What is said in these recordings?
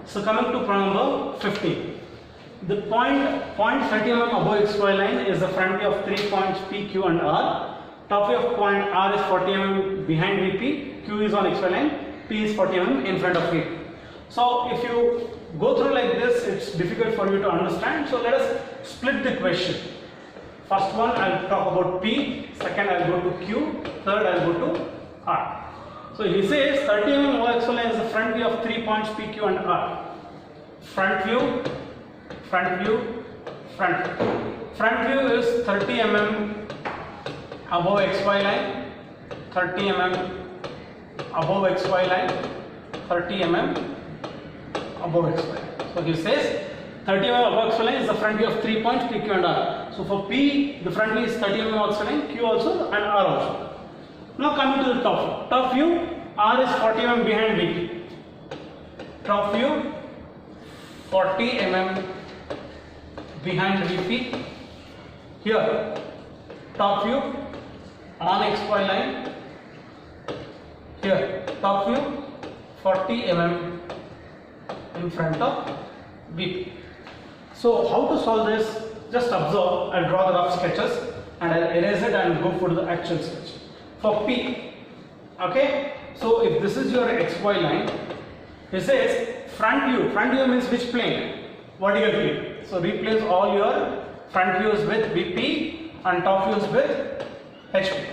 So coming to problem number 15. The point 30 mm above XY line is the front view of 3 points P, Q and R. Top view of point R is 40 mm behind VP, Q is on XY line, P is 40 mm in front of VP. So if you go through like this, it's difficult for you to understand. So let us split the question. First one I'll talk about P, second I'll go to Q, third I'll go to R. So he says 30 mm above XY line is the front view of 3 points P, Q and R. Front view, front view, front view. Front view is 30 mm above XY line, 30 mm above XY line, 30 mm above XY line. So he says 30 mm above XY line is the front view of 3 points P, Q and R. So for P, the front view is 30 mm above XY line, Q also and R also. Now coming to the top view, R is 40 mm behind VP. Top view 40 mm behind VP. Here top view on XY line. Here top view 40 mm in front of VP. So how to solve this? Just observe. I'll draw the rough sketches and I'll erase it and go for the actual sketch. For P, okay. So if this is your XY line, he says front view means which plane? Vertical plane. So replace all your front views with VP and top views with HP.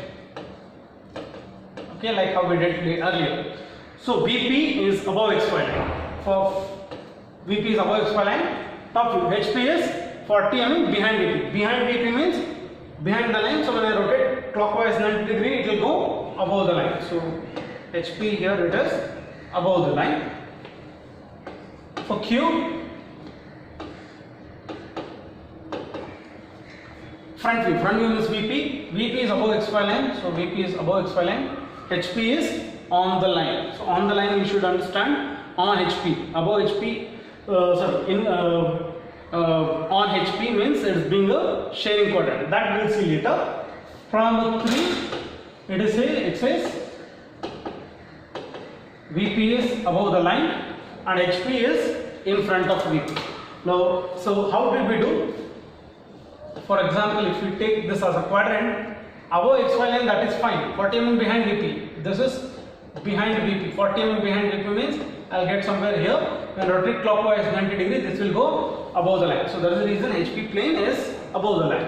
Okay, like how we did earlier. So VP is above XY line. For VP is above XY line, top view. HP is 40 mm behind VP. Behind VP means behind the line. So when I rotate clockwise 90 degree, it will go above the line. So HP here it is above the line. For Q, front view means VP. VP is above XY line, so VP is above XY line. HP is on the line. So on the line you should understand on HP. Above HP, on HP means it is being a sharing quadrant. That we'll see later. From 3, it says VP is above the line and HP is in front of VP. Now, so how did we do? For example, if we take this as a quadrant, above XY line, that is fine. 40 mm behind VP. This is behind VP. 40 mm behind VP means I'll get somewhere here. When rotate clockwise 90 degree, this will go above the line. So that is the reason HP plane is above the line.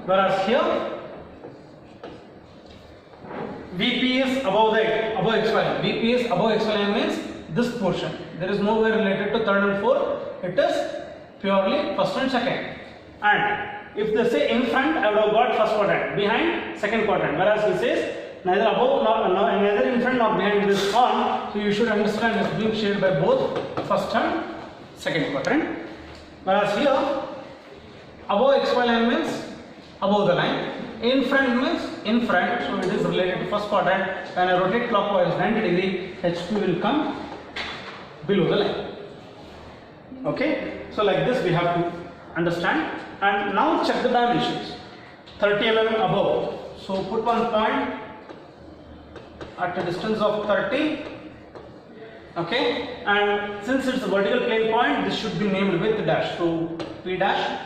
Whereas here, VP is above XY line. VP is above XY line means this portion. There is nowhere related to third and fourth. It is purely first and second. And if they say in front, I would have got first quadrant. Behind, second quadrant. Whereas he says neither above neither in front nor behind this on. So you should understand it's being shared by both first and second quadrant. Whereas here, above XY line means above the line. In front means in front, so it is related to first quadrant. When I rotate clockwise 90 degree, HP will come below the line. Okay, so like this we have to understand. And now check the dimensions. 30 mm above. So put one point at a distance of 30. Okay, and since it's a vertical plane point, this should be named with dash. So P dash.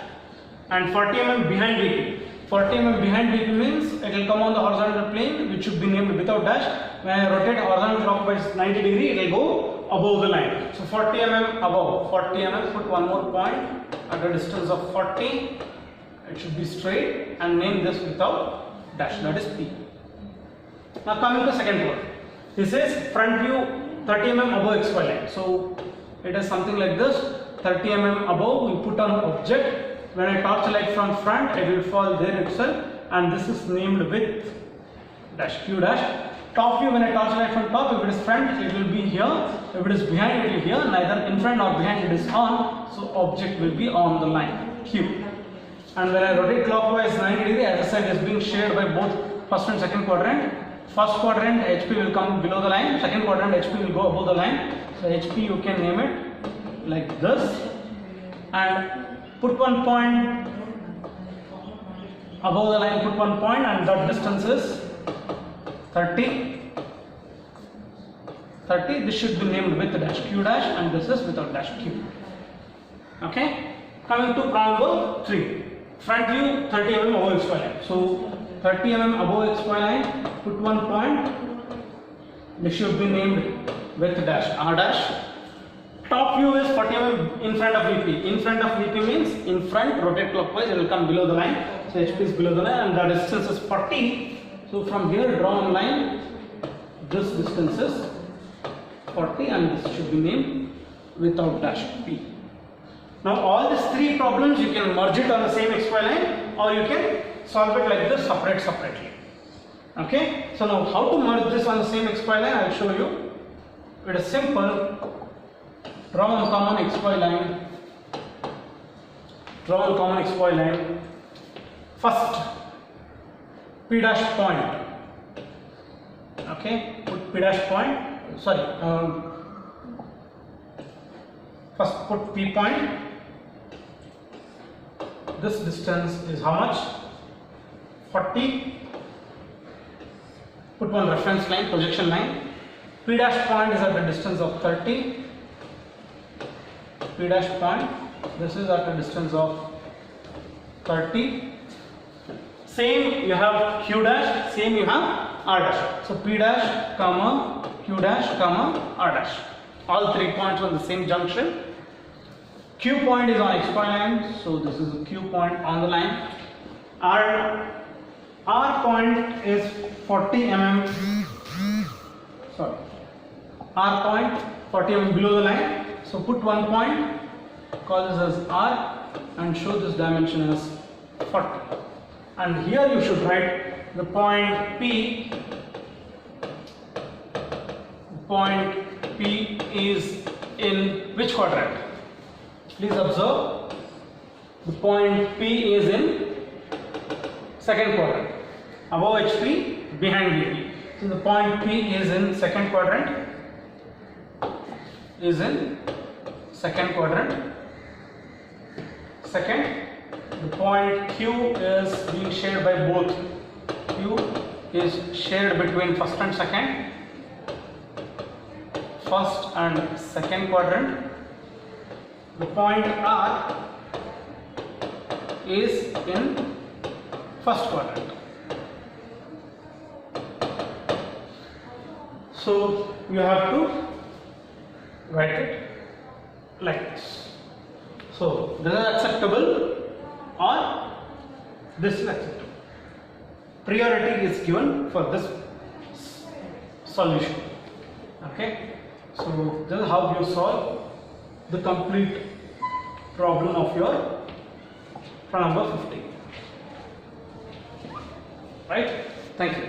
And 40 mm behind VP. 40 mm behind VP means it will come on the horizontal plane, which should be named without dash. When I rotate horizontal clockwise 90 degree, it will go above the line. So 40 mm above. 40 mm, put one more point at a distance of 40. It should be straight and name this without dash. That is P. Now coming to second one. This is front view 30 mm above XY line. So it is something like this. 30 mm above, we put on object. When I torch light from front, it will fall there itself, and this is named with dash Q dash. Top view, when I torch light from top, if it is front, it will be here. If it is behind, it will be here. Neither in front nor behind, it is on. So object will be on the line Q. And when I rotate clockwise 90 degree, as I said, is being shared by both first and second quadrant. First quadrant HP will come below the line. Second quadrant HP will go above the line. So HP you can name it like this, and put one point above the line, put one point, and that distance is 30. 30. This should be named with dash q dash, and this is without dash q. Okay. Coming to problem number 3. Front view 30 mm above XY line. So 30 mm above XY line, put one point. This should be named with dash r dash. Top view is 40 mm in front of VP. In front of VP means in front, rotate clockwise, it will come below the line. So HP is below the line, and the distance is 40. So from here, draw a line. This distance is 40, and this should be named without dash P. Now all these 3 problems you can merge it on the same XY line, or you can solve it like this separately. Okay. So now how to merge this on the same XY line, I will show you. It is simple. Draw one common XY line. Draw one common XY line. First, P dash point. Okay, put P dash point. Sorry. First, put P point. This distance is how much? 40. Put one reference line, projection line. P dash point is at the distance of 30. P dash point, this is at a distance of 30. Same you have Q dash, same you have R dash. So P dash, comma, Q dash, comma, R dash. All 3 points on the same junction. Q point is on XY line, so this is a Q point on the line. R point is 40 mm. Sorry. R point 40 mm below the line. So put one point, call this as R, and show this dimension as 40. And here you should write the point P. Point P is in which quadrant? Please observe. The point P is in second quadrant. Above HP, behind VP. So the point P is in second quadrant. Second, the point Q is being shared by both. Q is shared between first and second quadrant. The point R is in first quadrant. So you have to write it like this. So this is acceptable or this is acceptable. Priority is given for this solution. Okay. So this is how you solve the complete problem of your problem number 15. Right? Thank you.